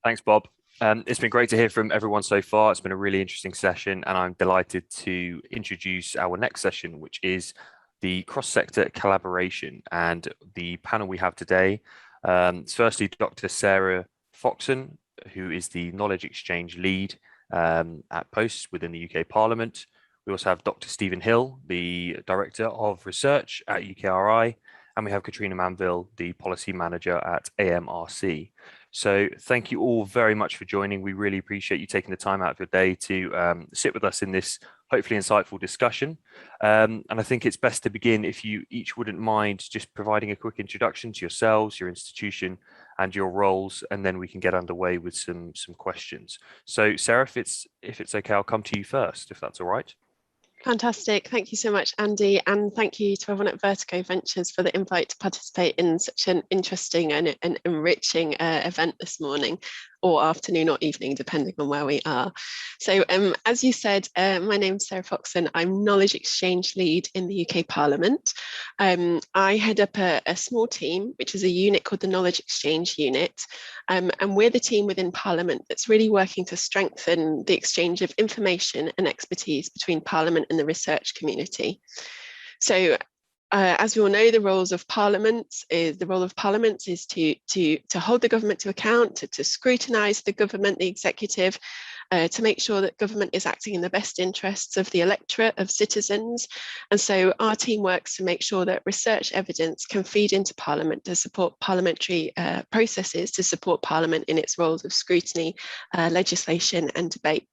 Thanks, Bob. It's been great to hear from everyone so far. It's been a really interesting session, and I'm delighted to introduce our next session, which is the cross-sector collaboration. And the panel we have today, firstly, Dr. Sarah Foxen, who is the Knowledge Exchange Lead at Posts within the UK Parliament. We also have Dr. Stephen Hill, the Director of Research at UKRI, and we have Catriona Manville, the Policy Manager at AMRC. So thank you all very much for joining. We really appreciate you taking the time out of your day to sit with us in this hopefully insightful discussion. And I think it's best to begin if you each wouldn't mind just providing a quick introduction to yourselves, your institution, and your roles, and then we can get underway with some questions. So Sarah, if it's okay, I'll come to you first, if that's all right. Fantastic. Thank you so much, Andy. And thank you to everyone at Vertigo Ventures for the invite to participate in such an interesting and enriching event this morning, or afternoon or evening, depending on where we are. So as you said, my name's Sarah Foxen. I'm Knowledge Exchange Lead in the UK Parliament. I head up a small team, which is a unit called the Knowledge Exchange Unit. And we're the team within Parliament that's really working to strengthen the exchange of information and expertise between Parliament and the research community. So as we all know, the role of parliaments is to hold the government to account, to scrutinise the government, the executive, to make sure that government is acting in the best interests of the electorate, of citizens. And so our team works to make sure that research evidence can feed into Parliament to support parliamentary processes, to support Parliament in its roles of scrutiny, legislation and debate.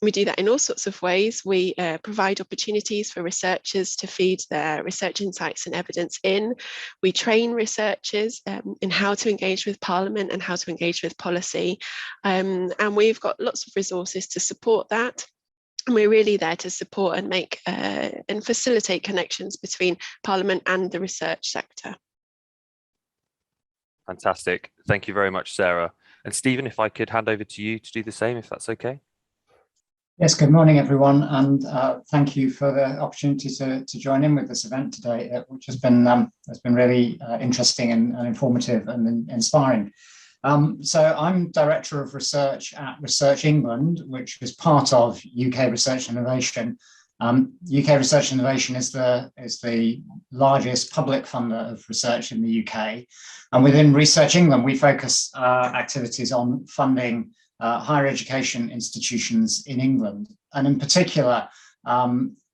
We do that in all sorts of ways. We provide opportunities for researchers to feed their research insights and evidence in. We train researchers in how to engage with Parliament and how to engage with policy. And we've got lots of resources to support that. And we're really there to support and make and facilitate connections between Parliament and the research sector. Fantastic. Thank you very much, Sarah. And Stephen, if I could hand over to you to do the same, if that's okay. Yes, good morning, everyone, and thank you for the opportunity to join in with this event today, which has been really interesting and informative and inspiring. So I'm Director of Research at Research England, which is part of UK Research Innovation. UK Research Innovation is the largest public funder of research in the UK. And within Research England, we focus activities on funding higher education institutions in England, and in particular,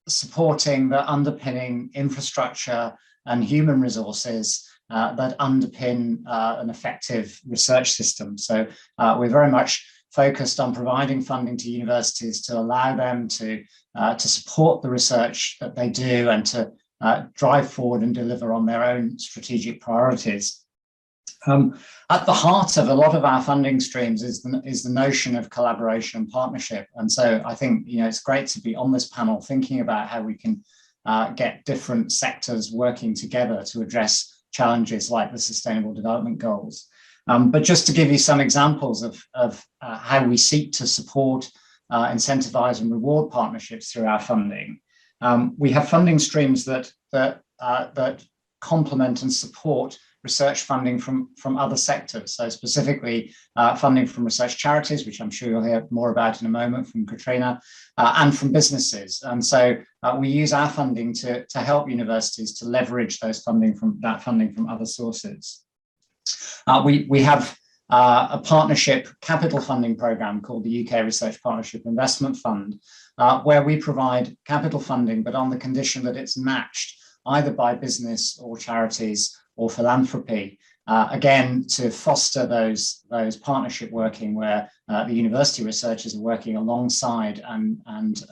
supporting the underpinning infrastructure and human resources that underpin an effective research system. So we're very much focused on providing funding to universities to allow them to support the research that they do and to drive forward and deliver on their own strategic priorities. At the heart of a lot of our funding streams is the notion of collaboration and partnership. And so I think it's great to be on this panel thinking about how we can get different sectors working together to address challenges like the Sustainable Development Goals. But just to give you some examples of how we seek to support, incentivize and reward partnerships through our funding, we have funding streams that complement and support research funding from other sectors. So specifically funding from research charities, which I'm sure you'll hear more about in a moment from Catriona, and from businesses. And so we use our funding to help universities to leverage that funding from other sources. We have a partnership capital funding program called the UK Research Partnership Investment Fund, where we provide capital funding, but on the condition that it's matched either by business or charities or philanthropy, again, to foster those partnership working where the university researchers are working alongside and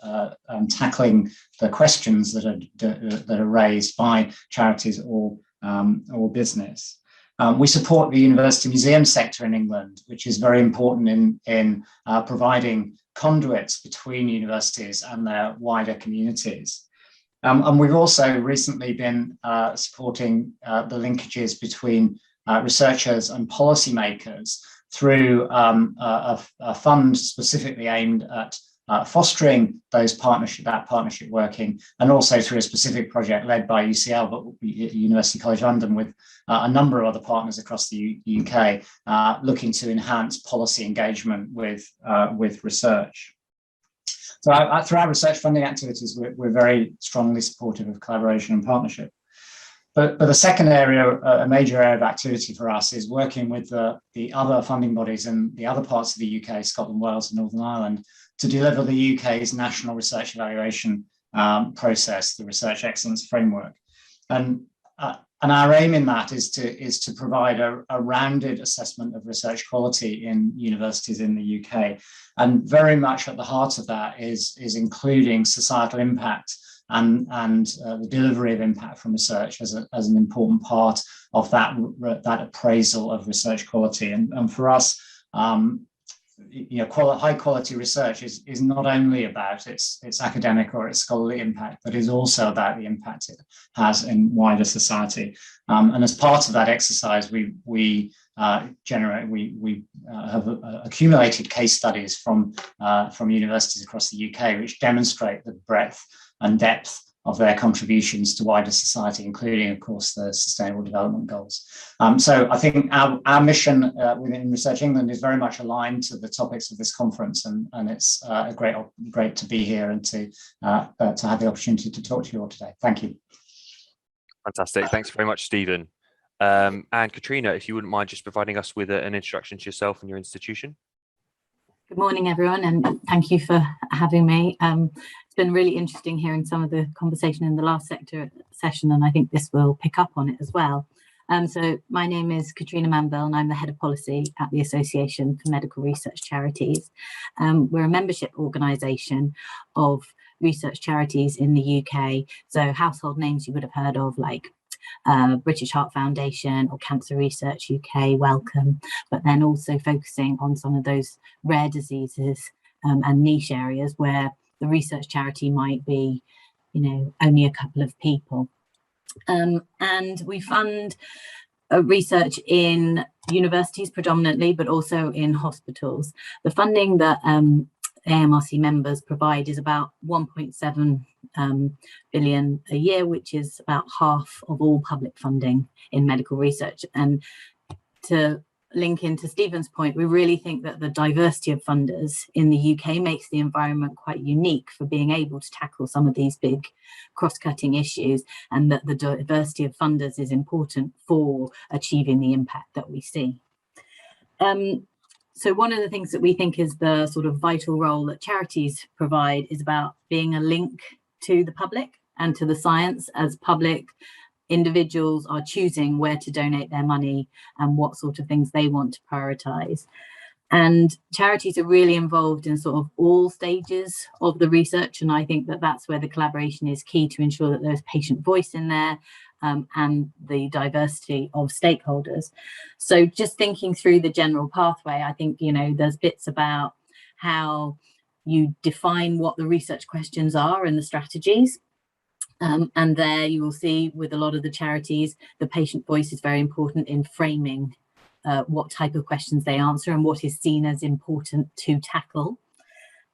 tackling the questions that are raised by charities or business. We support the university museum sector in England, which is very important in providing conduits between universities and their wider communities. And we've also recently been supporting the linkages between researchers and policymakers through a fund specifically aimed at fostering that partnership working, and also through a specific project led by UCL, but University College London, with a number of other partners across the UK, looking to enhance policy engagement with research. So through our research funding activities, we're very strongly supportive of collaboration and partnership. But the second area, a major area of activity for us, is working with the other funding bodies in the other parts of the UK, Scotland, Wales and Northern Ireland, to deliver the UK's national research evaluation process, the Research Excellence Framework. And our aim in that is to provide a rounded assessment of research quality in universities in the UK. And very much at the heart of that is including societal impact and the delivery of impact from research as an important part of that appraisal of research quality. And for us, high quality research is not only about its academic or its scholarly impact, but is also about the impact it has in wider society. And as part of that exercise, we have accumulated case studies from universities across the UK, which demonstrate the breadth and depth of their contributions to wider society, including, of course, the Sustainable Development Goals. So I think our mission within Research England is very much aligned to the topics of this conference, and it's great to be here and to have the opportunity to talk to you all today. Thank you. Fantastic. Thanks very much, Stephen. And Catriona, if you wouldn't mind just providing us with an introduction to yourself and your institution. Good morning, everyone, and thank you for having me. It's been really interesting hearing some of the conversation in the last session, and I think this will pick up on it as well. So my name is Catriona Manville, and I'm the Head of Policy at the Association for Medical Research Charities. We're a membership organisation of research charities in the UK, so household names you would have heard of, like British Heart Foundation or Cancer Research UK, Welcome, but then also focusing on some of those rare diseases and niche areas where the research charity might be, only a couple of people. And we fund research in universities predominantly, but also in hospitals. The funding that AMRC members provide is about 1.7 billion a year, which is about half of all public funding in medical research. And to link into Stephen's point, we really think that the diversity of funders in the UK makes the environment quite unique for being able to tackle some of these big cross-cutting issues, and that the diversity of funders is important for achieving the impact that we see. So one of the things that we think is the sort of vital role that charities provide is about being a link to the public and to the science, as public individuals are choosing where to donate their money and what sort of things they want to prioritise. And charities are really involved in sort of all stages of the research, and I think that that's where the collaboration is key to ensure that there's patient voice in there, and the diversity of stakeholders. So just thinking through the general pathway, I think, there's bits about how you define what the research questions are and the strategies. And there you will see with a lot of the charities, the patient voice is very important in framing what type of questions they answer and what is seen as important to tackle.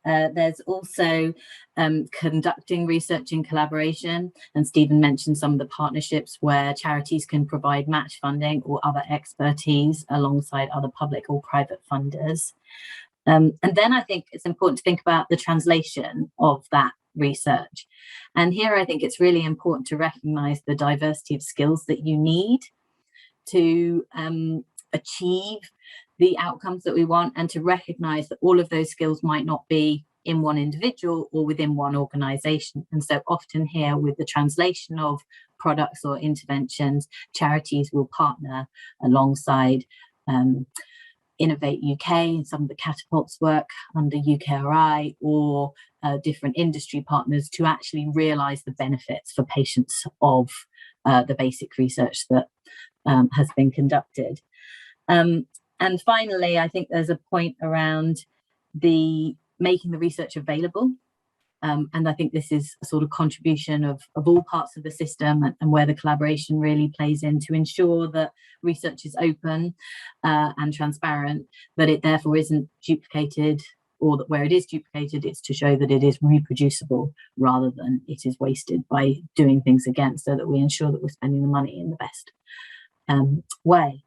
There's also conducting research in collaboration, and Stephen mentioned some of the partnerships where charities can provide match funding or other expertise alongside other public or private funders. And then I think it's important to think about the translation of that research. And here I think it's really important to recognise the diversity of skills that you need to achieve the outcomes that we want, and to recognise that all of those skills might not be in one individual or within one organisation. And so often here with the translation of products or interventions, charities will partner alongside Innovate UK and some of the catapults work under UKRI, or different industry partners, to actually realise the benefits for patients of the basic research that has been conducted. And finally, I think there's a point around the making the research available. And I think this is a sort of contribution of all parts of the system, and where the collaboration really plays in to ensure that research is open and transparent, that it therefore isn't duplicated or that where it is duplicated, it's to show that it is reproducible rather than it is wasted by doing things against, so that we ensure that we're spending the money in the best way.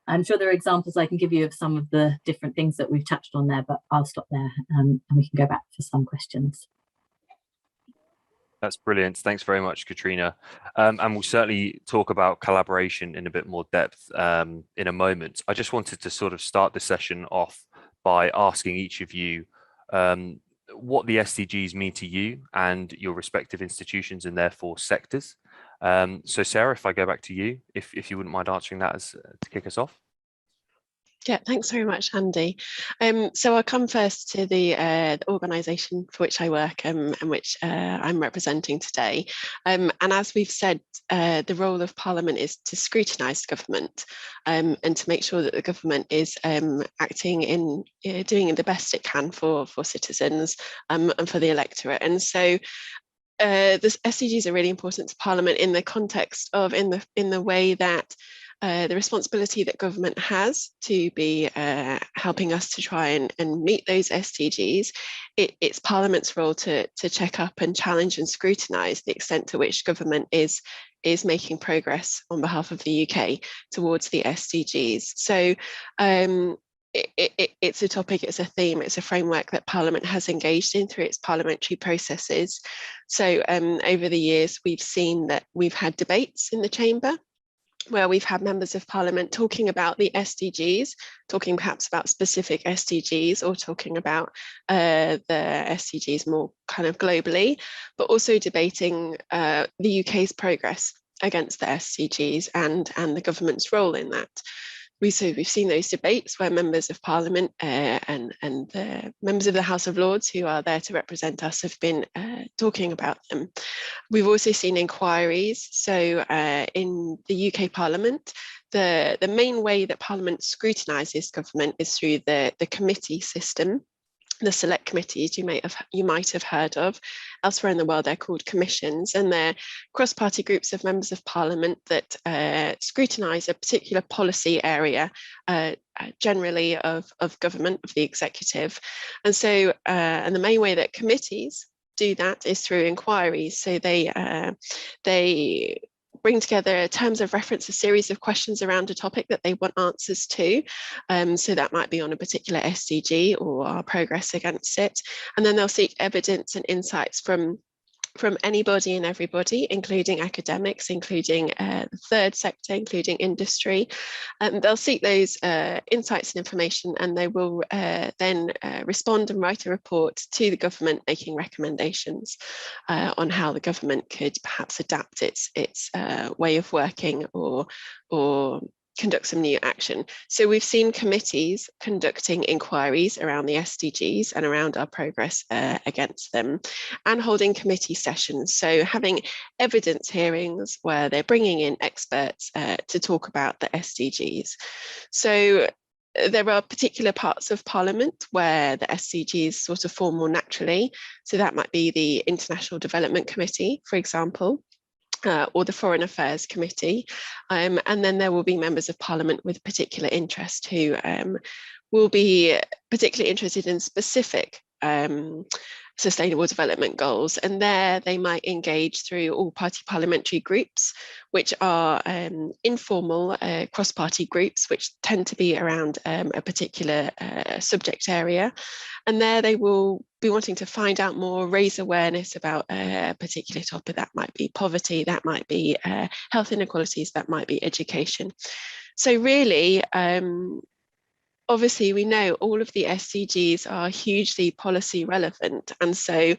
I'm sure there are examples I can give you of some of the different things that we've touched on there, but I'll stop there and we can go back for some questions. That's brilliant. Thanks very much, Catriona. And we'll certainly talk about collaboration in a bit more depth in a moment. I just wanted to sort of start the session off by asking each of you what the SDGs mean to you and your respective institutions and therefore sectors. So Sarah, if I go back to you, if you wouldn't mind answering that as to kick us off. Yeah, thanks very much, Andy. So I'll come first to the organisation for which I work and which I'm representing today. And as we've said, the role of Parliament is to scrutinise government and to make sure that the government is acting in doing the best it can for citizens and for the electorate. And so the SDGs are really important to Parliament in the context of in the way that the responsibility that government has to be helping us to try and meet those SDGs. It's Parliament's role to check up and challenge and scrutinise the extent to which government is making progress on behalf of the UK towards the SDGs. So it's a topic, it's a theme, it's a framework that Parliament has engaged in through its parliamentary processes. So over the years, we've seen that we've had debates in the chamber where we've had members of Parliament talking about the SDGs, talking perhaps about specific SDGs or talking about the SDGs more kind of globally, but also debating the UK's progress against the SDGs and the government's role in that. We've seen those debates where members of Parliament and the members of the House of Lords who are there to represent us have been talking about them. We've also seen inquiries. So in the UK Parliament, the main way that Parliament scrutinises government is through the committee system. The select committees you might have heard of. Elsewhere in the world, they're called commissions, and they're cross-party groups of members of Parliament that scrutinise a particular policy area, generally of government, of the executive. And so, and the main way that committees do that is through inquiries. So they bring together terms of reference, a series of questions around a topic that they want answers to. So that might be on a particular SDG or our progress against it. And then they'll seek evidence and insights from anybody and everybody, including academics, including the third sector, including industry. They'll seek those insights and information, and they will then respond and write a report to the government, making recommendations on how the government could perhaps adapt its way of working or conduct some new action. So we've seen committees conducting inquiries around the SDGs and around our progress against them, and holding committee sessions. So having evidence hearings where they're bringing in experts to talk about the SDGs. So there are particular parts of Parliament where the SDGs sort of form more naturally. So that might be the International Development Committee, for example. Or the Foreign Affairs Committee, and then there will be members of Parliament with particular interest who will be particularly interested in specific sustainable development goals, and there they might engage through all-party parliamentary groups, which are informal cross-party groups which tend to be around a particular subject area, and there they will be wanting to find out more, raise awareness about a particular topic. That might be poverty, that might be health inequalities, that might be education. So really, obviously, we know all of the SDGs are hugely policy relevant, and so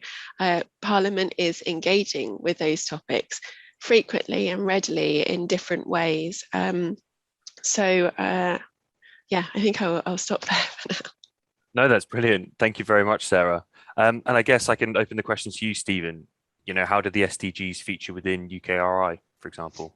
Parliament is engaging with those topics frequently and readily in different ways. Yeah, I think I'll stop there for now. No, that's brilliant. Thank you very much, Sarah. And I guess I can open the question to you, Stephen. You know, how did the SDGs feature within UKRI, for example?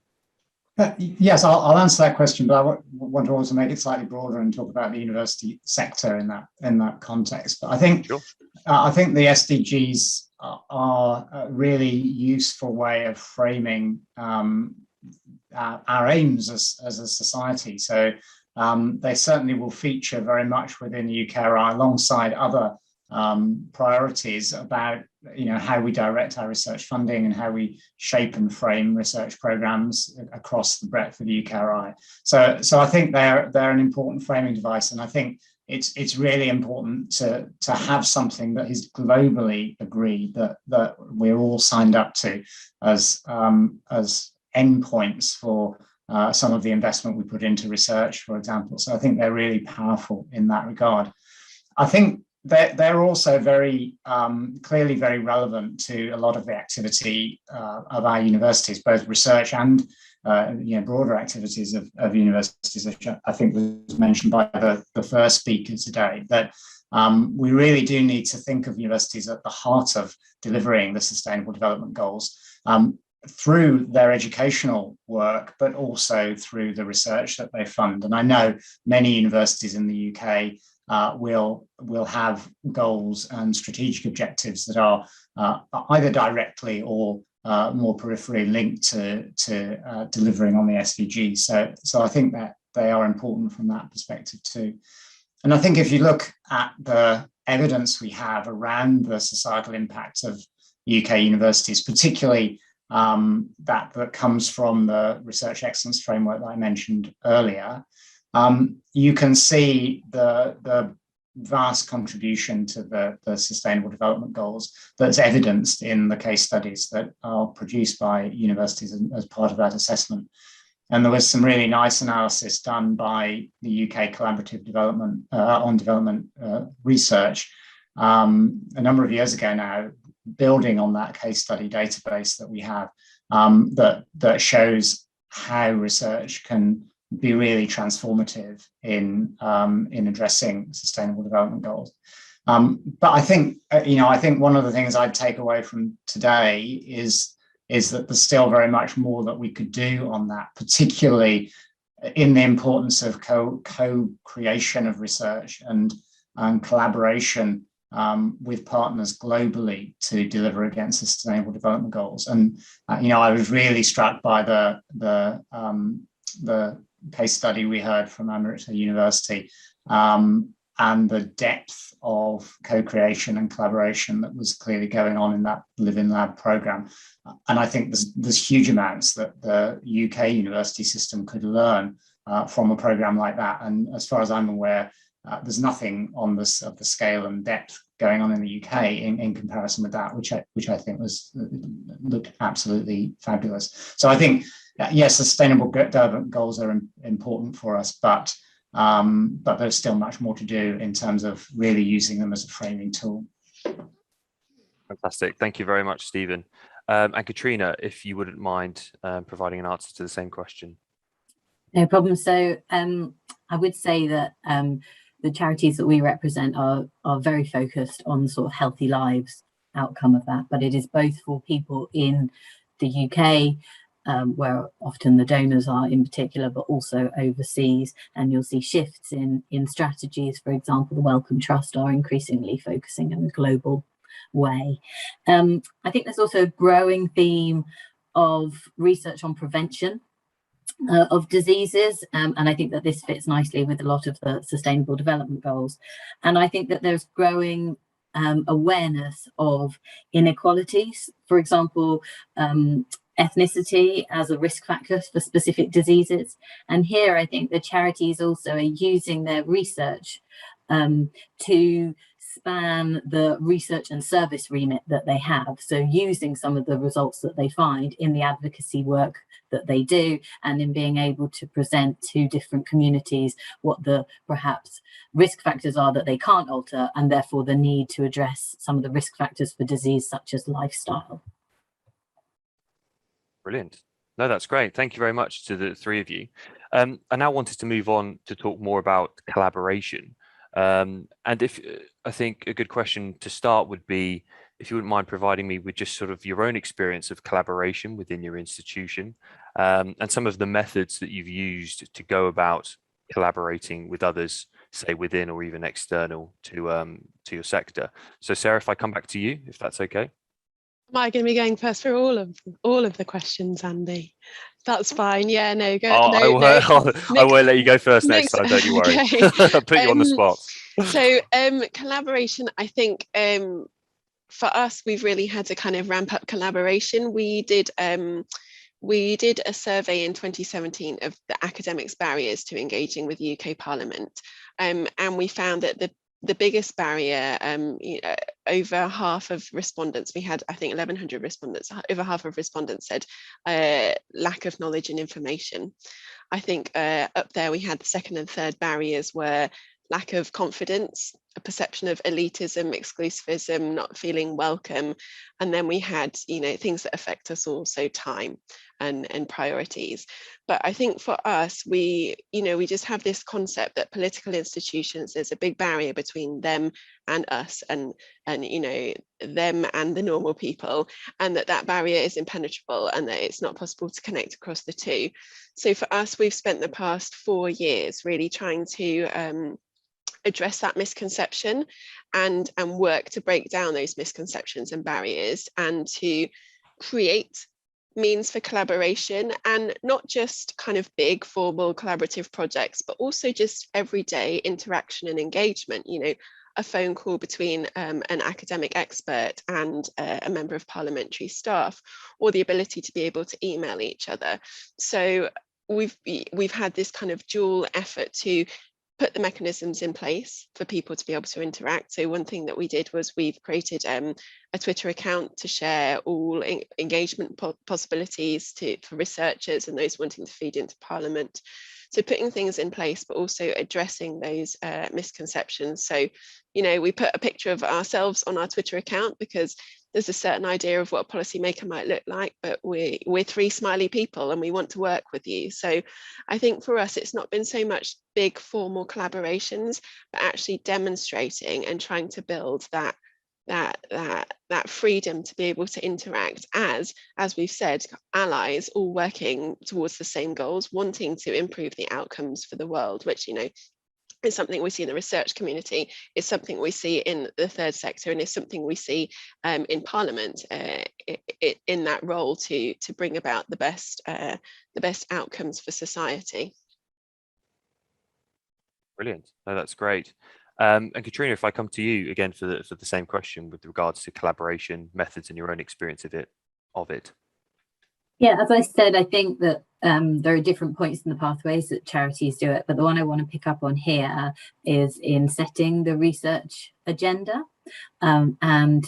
Yes, I'll answer that question, but I want to also make it slightly broader and talk about the university sector in that context. But I think Sure. I think the SDGs are a really useful way of framing our aims as a society. So they certainly will feature very much within the UKRI alongside other priorities about how we direct our research funding and how we shape and frame research programs across the breadth of the UKRI. So I think they're an important framing device, and I think it's really important to have something that is globally agreed, that we're all signed up to as endpoints for some of the investment we put into research, for example. So I think they're really powerful in that regard. I think they're also very clearly very relevant to a lot of the activity of our universities, both research and broader activities of universities, which I think was mentioned by the first speaker today, that we really do need to think of universities at the heart of delivering the Sustainable Development Goals through their educational work, but also through the research that they fund. And I know many universities in the UK will have goals and strategic objectives that are either directly or more peripherally linked to delivering on the SDGs. So I think that they are important from that perspective too. And I think if you look at the evidence we have around the societal impact of UK universities, particularly that comes from the Research Excellence Framework that I mentioned earlier, you can see the vast contribution to the Sustainable Development Goals that's evidenced in the case studies that are produced by universities as part of that assessment. And there was some really nice analysis done by the UK Collaborative Development on Development Research a number of years ago now, building on that case study database that we have, that shows how research can be really transformative in addressing Sustainable Development Goals. But I think one of the things I'd take away from today is that there's still very much more that we could do on that, particularly in the importance of co-creation of research and collaboration with partners globally to deliver against Sustainable Development Goals. And I was really struck by the case study we heard from AMRC University and the depth of co-creation and collaboration that was clearly going on in that Live in Lab program. And I think there's huge amounts that the UK university system could learn from a program like that. And as far as I'm aware, there's nothing on this of the scale and depth going on in the UK in comparison with that, which I think looked absolutely fabulous. So I think, yes, Sustainable Development Goals are important for us, but there's still much more to do in terms of really using them as a framing tool. Fantastic. Thank you very much, Stephen. And Catriona, if you wouldn't mind providing an answer to the same question. No problem. So I would say that the charities that we represent are very focused on sort of healthy lives outcome of that, but it is both for people in the UK, where often the donors are in particular, but also overseas. And you'll see shifts in strategies. For example, the Wellcome Trust are increasingly focusing in a global way. I think there's also a growing theme of research on prevention of diseases, and I think that this fits nicely with a lot of the Sustainable Development Goals. And I think that there's growing awareness of inequalities, for example, ethnicity as a risk factor for specific diseases. And here I think the charities also are using their research to span the research and service remit that they have. So using some of the results that they find in the advocacy work that they do, and in being able to present to different communities what the perhaps risk factors are that they can't alter, and therefore the need to address some of the risk factors for disease, such as lifestyle. Brilliant. No, that's great. Thank you very much to the three of you. I now wanted to move on to talk more about collaboration. And if I think a good question to start would be, if you wouldn't mind providing me with just sort of your own experience of collaboration within your institution, and some of the methods that you've used to go about collaborating with others, say within or even external to your sector. So Sarah, if I come back to you, if that's okay. Am I going to be going first for all of the questions, Andy? That's fine. Yeah, no, go. Oh, No, I won't let you go first next time. Don't you worry. Okay. Put you on the spot. So collaboration, I think for us, we've really had to kind of ramp up collaboration. We did a survey in 2017 of the academics' barriers to engaging with UK Parliament, and we found that the biggest barrier, over half of respondents, we had, I think, 1,100 respondents, over half of respondents said lack of knowledge and information. I think up there we had the second and third barriers were lack of confidence, a perception of elitism, exclusivism, not feeling welcome. And then we had, things that affect us all, so time and priorities. But I think for us, we just have this concept that political institutions, there's a big barrier between them and us and them and the normal people, and that barrier is impenetrable and that it's not possible to connect across the two. So for us, we've spent the past 4 years really trying to address that misconception and work to break down those misconceptions and barriers, and to create means for collaboration, and not just kind of big formal collaborative projects, but also just everyday interaction and engagement. A phone call between an academic expert and a member of parliamentary staff, or the ability to be able to email each other. So we've had this kind of dual effort to put the mechanisms in place for people to be able to interact. So one thing that we did was we've created a Twitter account to share all engagement possibilities for researchers and those wanting to feed into Parliament. So putting things in place, but also addressing those misconceptions. So, we put a picture of ourselves on our Twitter account because there's a certain idea of what a policymaker might look like, but we're 3 smiley people and we want to work with you. So I think for us, it's not been so much big formal collaborations, but actually demonstrating and trying to build that freedom to be able to interact as we've said, allies all working towards the same goals, wanting to improve the outcomes for the world, which is something we see in the research community, is something we see in the third sector, and is something we see in Parliament in that role to bring about the best outcomes for society. Brilliant. No, that's great. And Catriona, if I come to you again for the same question with regards to collaboration methods and your own experience of it. Yeah, as I said, I think that there are different points in the pathways that charities do it, but the one I want to pick up on here is in setting the research agenda, and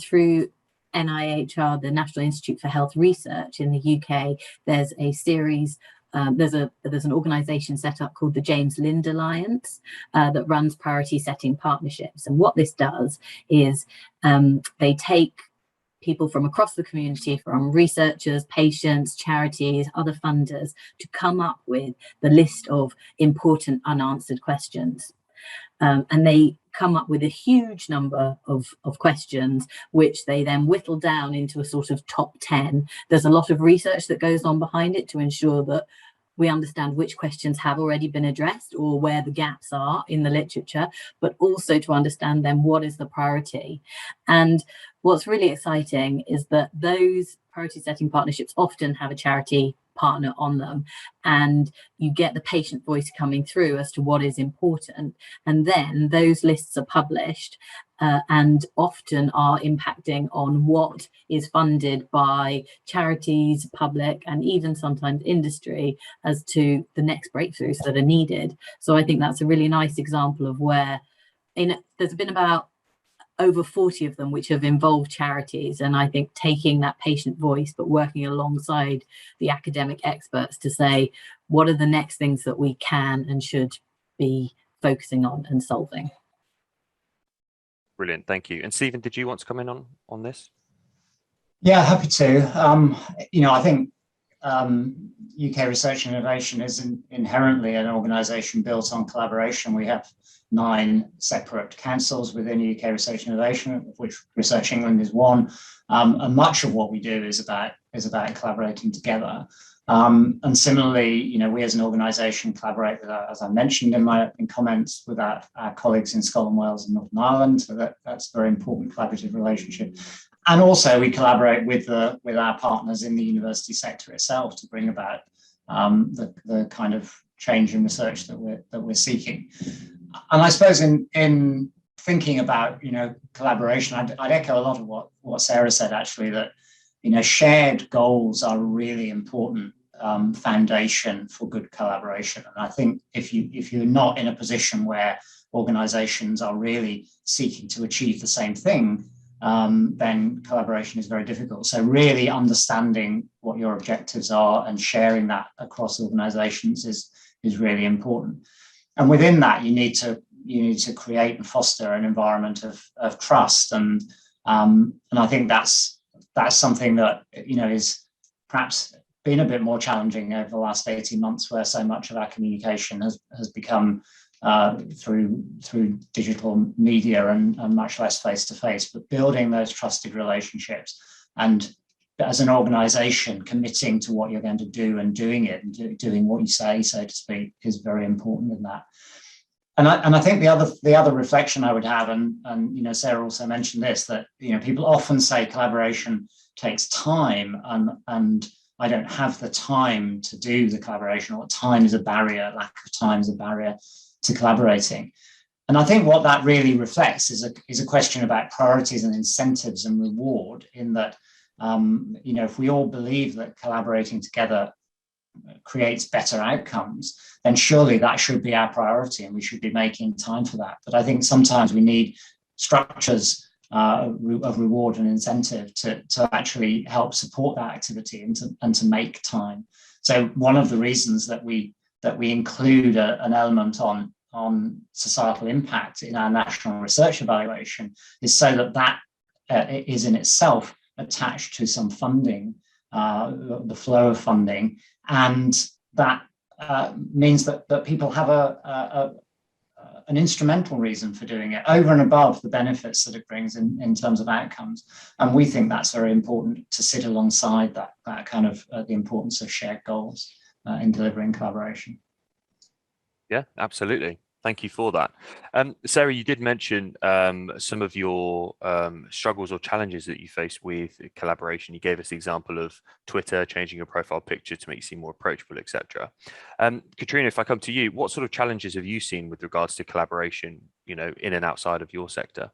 through NIHR, the National Institute for Health Research in the UK, there's a series. There's an organisation set up called the James Lind Alliance that runs priority setting partnerships, and what this does is they take people from across the community, from researchers, patients, charities, other funders, to come up with the list of important unanswered questions. And they come up with a huge number of questions, which they then whittle down into a sort of top 10. There's a lot of research that goes on behind it to ensure that we understand which questions have already been addressed or where the gaps are in the literature, but also to understand then what is the priority. And what's really exciting is that those priority setting partnerships often have a charity partner on them, and you get the patient voice coming through as to what is important, and then those lists are published and often are impacting on what is funded by charities, public, and even sometimes industry as to the next breakthroughs that are needed. So I think that's a really nice example of where there's been about over 40 of them which have involved charities, and I think taking that patient voice but working alongside the academic experts to say what are the next things that we can and should be focusing on and solving. Brilliant, thank you. And Stephen, did you want to come in on this? Yeah, happy to. I think UK Research and Innovation is inherently an organisation built on collaboration. We have 9 separate councils within UK Research and Innovation, of which Research England is one. And much of what we do is about collaborating together. And similarly, we as an organisation collaborate with, as I mentioned in my comments, with our colleagues in Scotland, Wales and Northern Ireland. So that's a very important collaborative relationship. And also we collaborate with our partners in the university sector itself to bring about the kind of change in research that we're seeking. And I suppose in thinking about collaboration, I'd echo a lot of what Sarah said, actually, that shared goals are a really important foundation for good collaboration. And I think if you're not in a position where organizations are really seeking to achieve the same thing, then collaboration is very difficult. So really understanding what your objectives are and sharing that across organizations is really important. And within that, you need to create and foster an environment of trust. And I think that's something that is perhaps been a bit more challenging over the last 18 months, where so much of our communication has become through digital media and much less face-to-face. But building those trusted relationships, and as an organization committing to what you're going to do and doing it and doing what you say, so to speak, is very important in that. And I think the other reflection I would have, and Sarah also mentioned this, that people often say collaboration takes time, and I don't have the time to do the collaboration, or time is a barrier, lack of time is a barrier to collaborating. And I think what that really reflects is a question about priorities and incentives and reward, in that if we all believe that collaborating together creates better outcomes, then surely that should be our priority and we should be making time for that. But I think sometimes we need structures of reward and incentive to actually help support that activity and to make time. So one of the reasons that we include an element on societal impact in our national research evaluation is so that is in itself attached to some funding, the flow of funding, and that means that people have an instrumental reason for doing it over and above the benefits that it brings in terms of outcomes. And we think that's very important to sit alongside that kind of the importance of shared goals in delivering collaboration. Yeah, absolutely. Thank you for that. Sarah, you did mention some of your struggles or challenges that you face with collaboration. You gave us the example of Twitter changing your profile picture to make you seem more approachable, etc. Catriona, if I come to you, what sort of challenges have you seen with regards to collaboration, in and outside of your sector?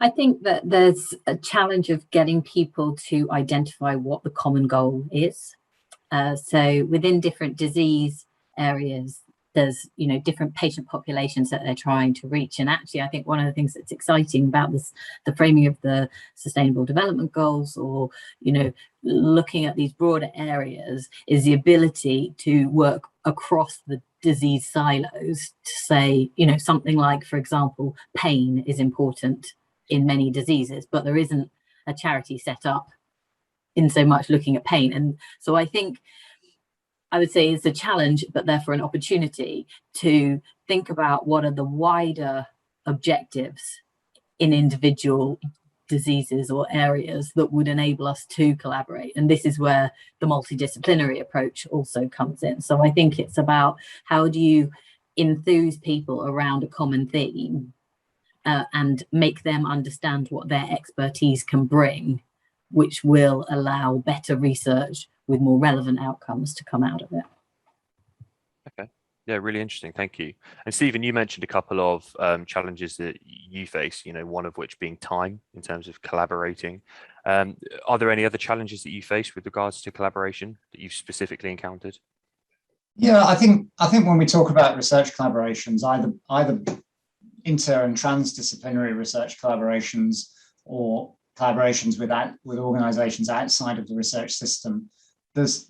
I think that there's a challenge of getting people to identify what the common goal is. So within different disease areas, there's different patient populations that they're trying to reach. And actually, I think one of the things that's exciting about the framing of the Sustainable Development Goals, or looking at these broader areas, is the ability to work across the disease silos to say, something like, for example, pain is important in many diseases, but there isn't a charity set up in so much looking at pain. And so I think I would say it's a challenge, but therefore an opportunity to think about what are the wider objectives in individual diseases or areas that would enable us to collaborate. And this is where the multidisciplinary approach also comes in. So I think it's about how do you enthuse people around a common theme and make them understand what their expertise can bring, which will allow better research with more relevant outcomes to come out of it. Okay. Yeah, really interesting. Thank you. And Stephen, you mentioned a couple of challenges that you face, one of which being time in terms of collaborating. Are there any other challenges that you face with regards to collaboration that you've specifically encountered? Yeah, I think when we talk about research collaborations, either inter and transdisciplinary research collaborations or collaborations with organizations outside of the research system, there's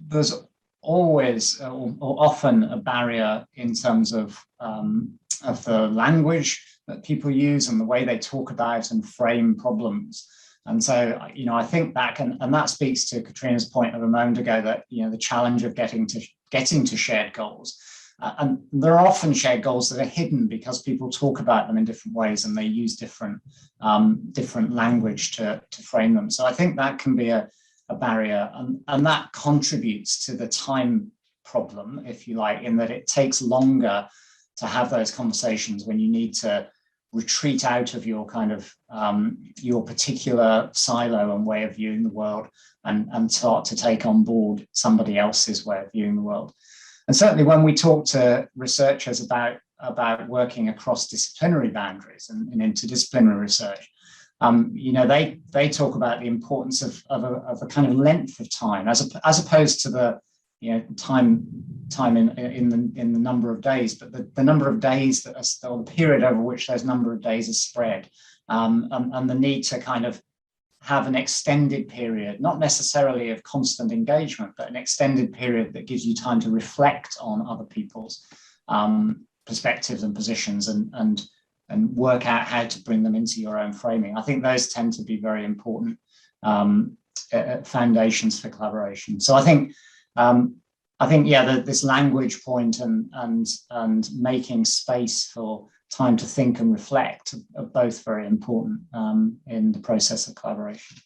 always or often a barrier in terms of the language that people use and the way they talk about and frame problems. And so, I think that speaks to Catriona's point of a moment ago, that the challenge of getting to shared goals. And there are often shared goals that are hidden because people talk about them in different ways and they use different language to frame them. So I think that can be a barrier, and that contributes to the time problem, if you like, in that it takes longer to have those conversations when you need to retreat out of your kind of your particular silo and way of viewing the world, and start to take on board somebody else's way of viewing the world. And certainly when we talk to researchers about working across disciplinary boundaries and interdisciplinary research, they talk about the importance of a kind of length of time, as opposed to the time in the number of days, but the number of days that are, or the period over which those number of days are spread, and the need to kind of have an extended period, not necessarily of constant engagement, but an extended period that gives you time to reflect on other people's perspectives and positions, and work out how to bring them into your own framing. I think those tend to be very important foundations for collaboration. So I think this language point and making space for time to think and reflect are both very important in the process of collaboration.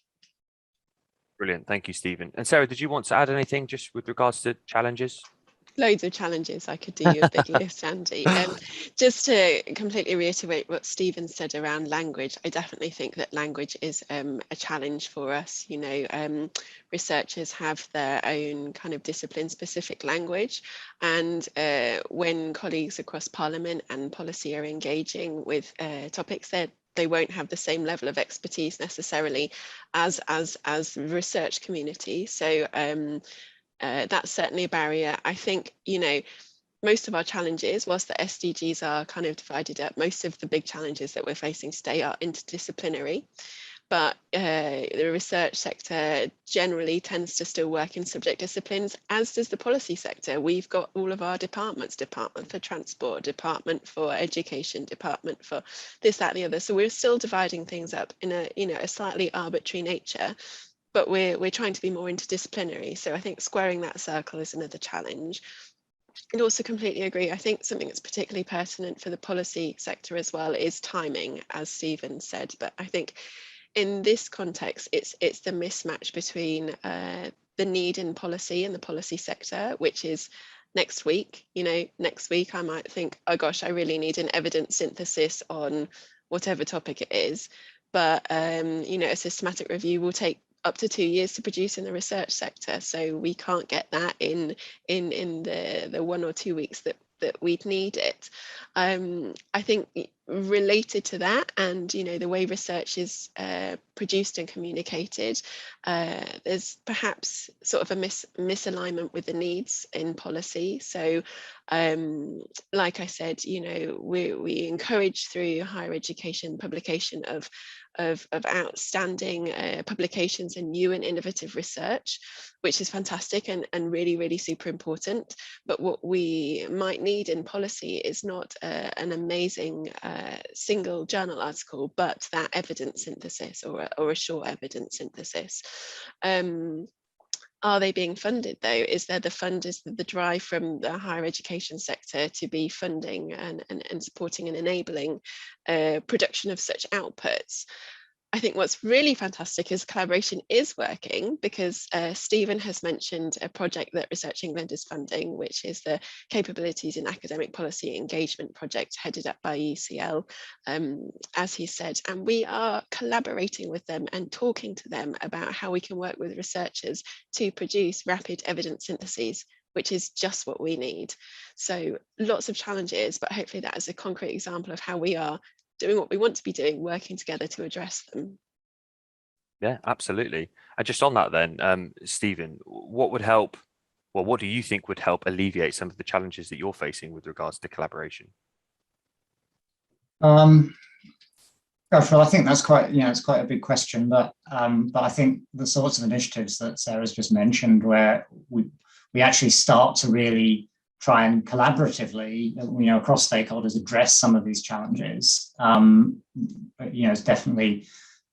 Brilliant, thank you, Stephen. And Sarah, did you want to add anything just with regards to challenges? Loads of challenges. I could do you a big list, Andy. Just to completely reiterate what Stephen said around language, I definitely think that language is a challenge for us. Researchers have their own kind of discipline-specific language, and when colleagues across Parliament and policy are engaging with topics, they won't have the same level of expertise necessarily as the research community. So that's certainly a barrier. I think, most of our challenges, whilst the SDGs are kind of divided up, most of the big challenges that we're facing today are interdisciplinary. But the research sector generally tends to still work in subject disciplines, as does the policy sector. We've got all of our departments, department for transport, department for education, department for this, that, and the other. So we're still dividing things up in a slightly arbitrary nature, but we're trying to be more interdisciplinary. So I think squaring that circle is another challenge. And also completely agree. I think something that's particularly pertinent for the policy sector as well is timing, as Stephen said. But I think in this context, it's the mismatch between the need in policy and the policy sector, which is next week. Next week I might think, oh gosh, I really need an evidence synthesis on whatever topic it is. But a systematic review will take up to 2 years to produce in the research sector, so we can't get that in the 1 or 2 weeks that we'd need it. I think related to that, and the way research is produced and communicated, there's perhaps sort of a misalignment with the needs in policy. So like I said, we encourage through higher education publication of outstanding publications and new and innovative research, which is fantastic and really, really super important. But what we might need in policy is not an amazing single journal article, but that evidence synthesis or a short evidence synthesis. Are they being funded though? Is there the drive from the higher education sector to be funding and supporting and enabling production of such outputs? I think what's really fantastic is collaboration is working, because Stephen has mentioned a project that Research England is funding, which is the Capabilities in Academic Policy Engagement project headed up by UCL, as he said, and we are collaborating with them and talking to them about how we can work with researchers to produce rapid evidence syntheses, which is just what we need. So lots of challenges, but hopefully that is a concrete example of how we are doing what we want to be doing, working together to address them. Yeah, absolutely. And just on that then, Stephen, what would help, well, what do you think would help alleviate some of the challenges that you're facing with regards to collaboration? Well, I think that's quite, it's quite a big question, but I think the sorts of initiatives that Sarah's just mentioned, where we actually start to really try and collaboratively, across stakeholders, address some of these challenges, it's definitely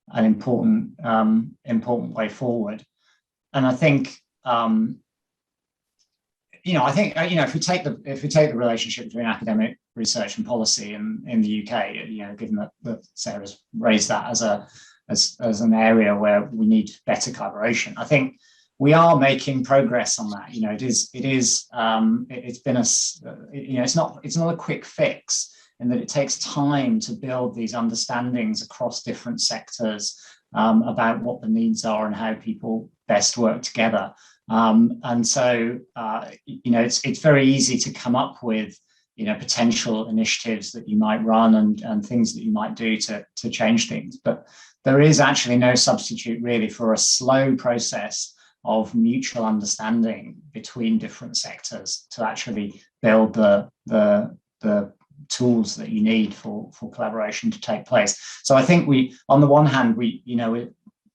an important way forward. And I think, if we take the relationship between academic research and policy in the UK, given that Sarah's raised that as an area where we need better collaboration, I think we are making progress on that. It's not a quick fix. in that it takes time to build these understandings across different sectors about what the needs are and how people best work together. And so, it's very easy to come up with, potential initiatives that you might run and things that you might do to change things. But there is actually no substitute really for a slow process of mutual understanding between different sectors to actually build the tools that you need for collaboration to take place. So I think on the one hand,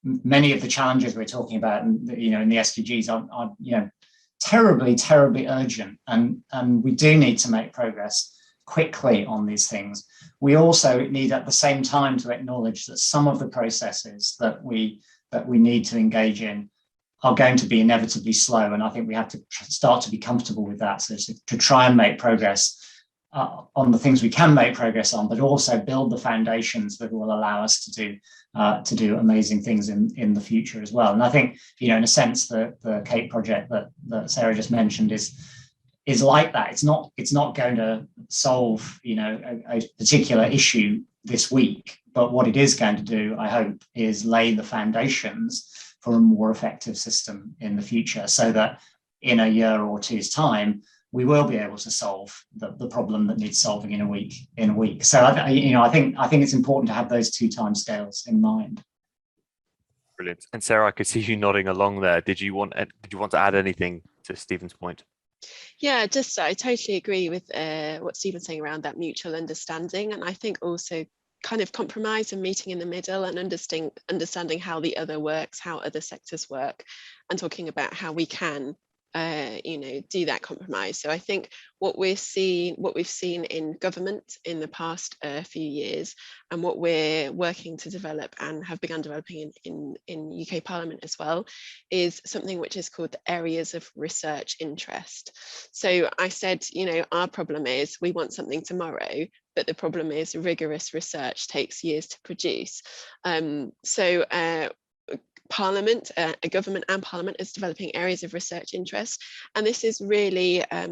many of the challenges we're talking about, in the SDGs are terribly, terribly urgent, and we do need to make progress quickly on these things. We also need at the same time to acknowledge that some of the processes that we need to engage in are going to be inevitably slow, and I think we have to start to be comfortable with that, so to try and make progress on the things we can make progress on, but also build the foundations that will allow us to do amazing things in the future as well. And I think, in a sense, the CAPE project that Sarah just mentioned is like that. It's not going to solve a particular issue this week, but what it is going to do, I hope, is lay the foundations for a more effective system in the future, so that in a year or two's time, we will be able to solve the problem that needs solving in a week. So I think it's important to have those two timescales in mind. Brilliant. And Sarah, I could see you nodding along there. Did you want to add anything to Stephen's point? Yeah, I totally agree with what Stephen's saying around that mutual understanding, and I think also kind of compromise and meeting in the middle and understanding how the other works, how other sectors work, and talking about how we can do that compromise. So I think what we've seen in government in the past few years, and what we're working to develop and have begun developing in UK Parliament as well, is something which is called the areas of research interest. So I said, our problem is we want something tomorrow, but the problem is rigorous research takes years to produce. Parliament, a government and Parliament is developing areas of research interest, and this is really a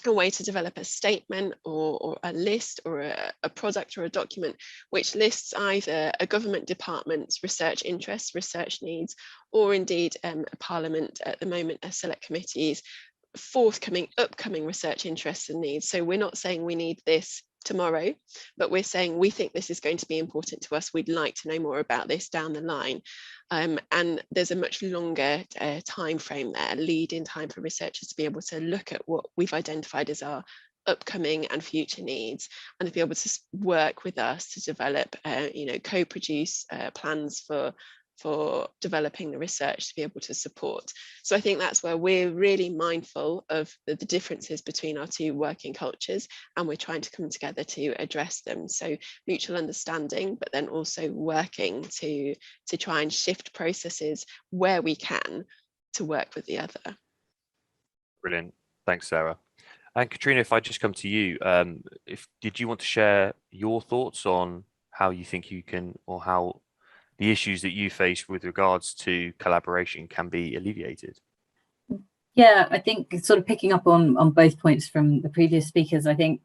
way to develop a statement or a list or a product or a document which lists either a government department's research interests, research needs, or indeed a Parliament at the moment, a select committee's upcoming research interests and needs. So we're not saying we need this tomorrow, but we're saying we think this is going to be important to us. We'd like to know more about this down the line. And there's a much longer time frame there, lead-in time for researchers to be able to look at what we've identified as our upcoming and future needs, and to be able to work with us to develop, co-produce plans for developing the research to be able to support. So I think that's where we're really mindful of the differences between our two working cultures, and we're trying to come together to address them. So mutual understanding, but then also working to try and shift processes where we can to work with the other. Brilliant. Thanks, Sarah. And Catriona, if I just come to you, did you want to share your thoughts on how you think you can, or how the issues that you face with regards to collaboration can be alleviated? Yeah, I think sort of picking up on both points from the previous speakers, I think,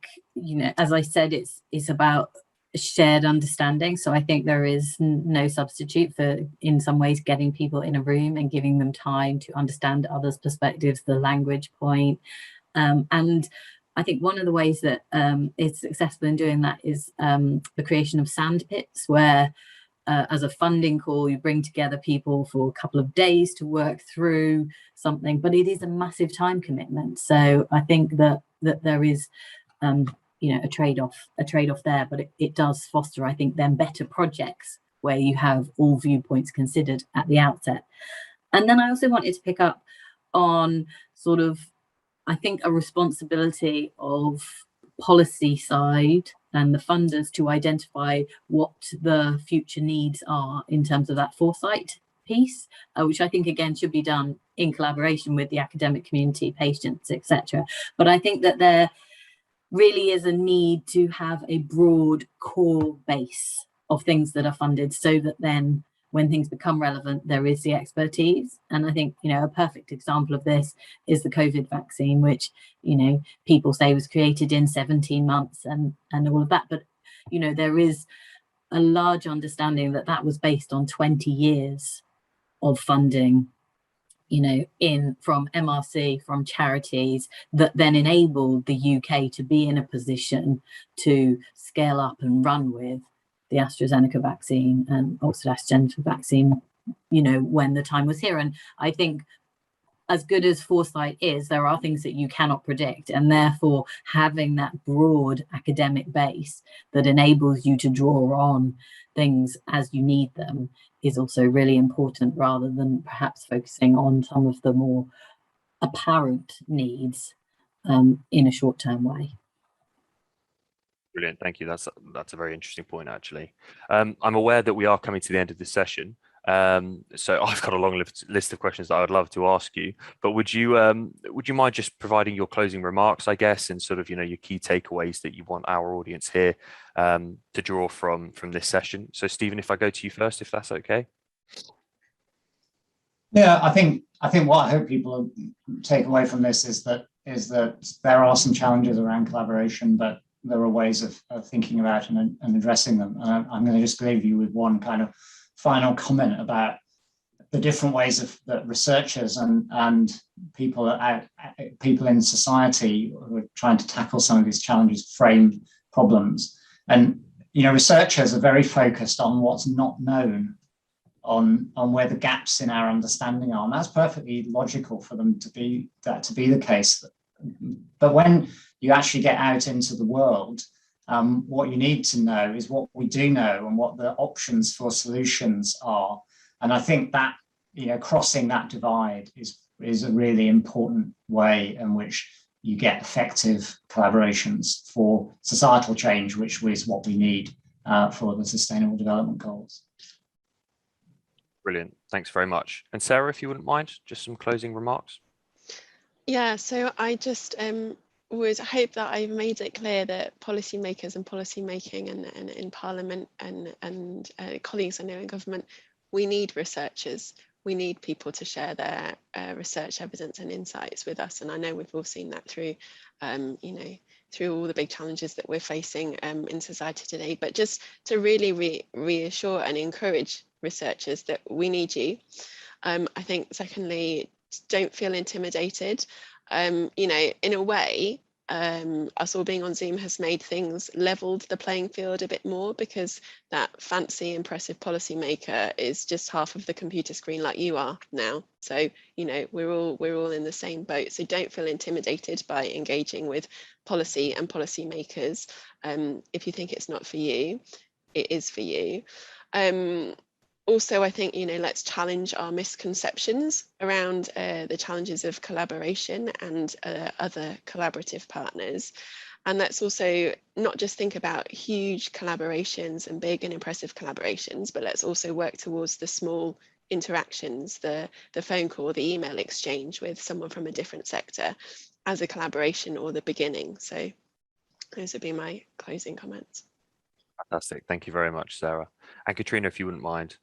as I said, it's about shared understanding. So I think there is no substitute for, in some ways, getting people in a room and giving them time to understand others' perspectives, the language point. And I think one of the ways that is successful in doing that is the creation of sandpits, where as a funding call, you bring together people for a couple of days to work through something, but it is a massive time commitment. So I think that there is, a trade-off there, but it does foster, I think, then better projects where you have all viewpoints considered at the outset. And then I also wanted to pick up on sort of, I think, a responsibility of policy side and the funders to identify what the future needs are in terms of that foresight piece, which I think again should be done in collaboration with the academic community, patients, etc. But I think that there really is a need to have a broad core base of things that are funded, so that then when things become relevant, there is the expertise. And I think, you know, a perfect example of this is the COVID vaccine, which, you know, people say was created in 17 months and all of that. But, you know, there is a large understanding that that was based on 20 years of funding, you know, from MRC, from charities, that then enabled the UK to be in a position to scale up and run with the AstraZeneca vaccine and Oxford AstraZeneca vaccine, you know, when the time was here. And I think, as good as foresight is, there are things that you cannot predict, and therefore having that broad academic base that enables you to draw on things as you need them is also really important, rather than perhaps focusing on some of the more apparent needs in a short-term way. Brilliant, thank you. That's a very interesting point, actually. I'm aware that we are coming to the end of this session, so I've got a long list of questions that I would love to ask you. But would you mind just providing your closing remarks, I guess, and sort of, you know, your key takeaways that you want our audience here to draw from this session? So, Stephen, if I go to you first, if that's okay. Yeah, I think what I hope people take away from this is that there are some challenges around collaboration, but there are ways of thinking about and addressing them. And I'm going to just leave you with one kind of final comment about the different ways that researchers and people in society who are trying to tackle some of these challenges frame problems. And, you know, researchers are very focused on what's not known, on where the gaps in our understanding are, and that's perfectly logical for them to be the case. But when you actually get out into the world, what you need to know is what we do know and what the options for solutions are. And I think that, you know, crossing that divide is a really important way in which you get effective collaborations for societal change, which is what we need for the Sustainable Development Goals. Brilliant, thanks very much. And Sarah, if you wouldn't mind, just some closing remarks. Yeah, so I just would hope that I've made it clear that policymakers and policymaking and in Parliament and colleagues I know in government, we need researchers. We need people to share their research evidence and insights with us. And I know we've all seen that through, you know, through all the big challenges that we're facing in society today. But just to really reassure and encourage researchers that we need you. I think secondly, don't feel intimidated. You know, in a way, us all being on Zoom has made things leveled the playing field a bit more, because that fancy, impressive policymaker is just half of the computer screen like you are now. So, you know, we're all in the same boat. So don't feel intimidated by engaging with policy and policymakers. If you think it's not for you, it is for you. Also, I think, you know, let's challenge our misconceptions around the challenges of collaboration and other collaborative partners. And let's also not just think about huge collaborations and big and impressive collaborations, but let's also work towards the small interactions, the phone call, the email exchange with someone from a different sector as a collaboration or the beginning. So those would be my closing comments. Fantastic. Thank you very much, Sarah. And Catriona, if you wouldn't mind.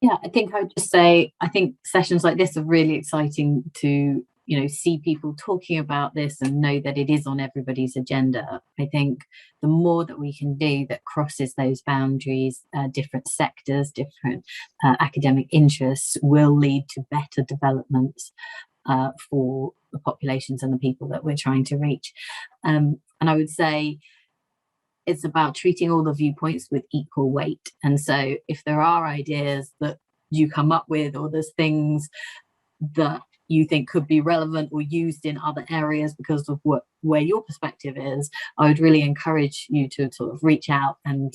Yeah, I think I would just say, I think sessions like this are really exciting to, you know, see people talking about this and know that it is on everybody's agenda. I think the more that we can do that crosses those boundaries, different sectors, different academic interests, will lead to better developments for the populations and the people that we're trying to reach. And I would say, it's about treating all the viewpoints with equal weight. And so if there are ideas that you come up with, or there's things that you think could be relevant or used in other areas because of where your perspective is, I would really encourage you to sort of reach out and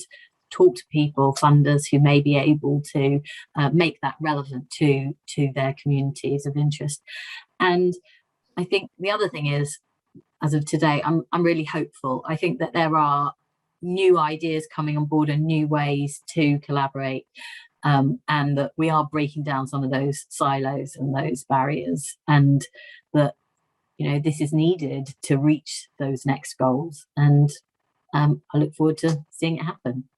talk to people, funders who may be able to make that relevant to their communities of interest. And I think the other thing is, as of today, I'm really hopeful. I think that there are new ideas coming on board and new ways to collaborate, and that we are breaking down some of those silos and those barriers, and that, you know, this is needed to reach those next goals. And I look forward to seeing it happen.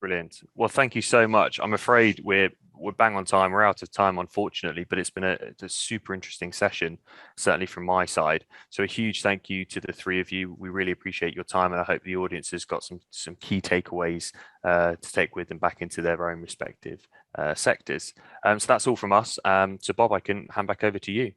Brilliant. Well, thank you so much. I'm afraid we're bang on time. We're out of time, unfortunately, but it's been a super interesting session, certainly from my side. So a huge thank you to the three of you. We really appreciate your time, and I hope the audience has got some key takeaways to take with them back into their own respective sectors. So that's all from us. So Bob, I can hand back over to you.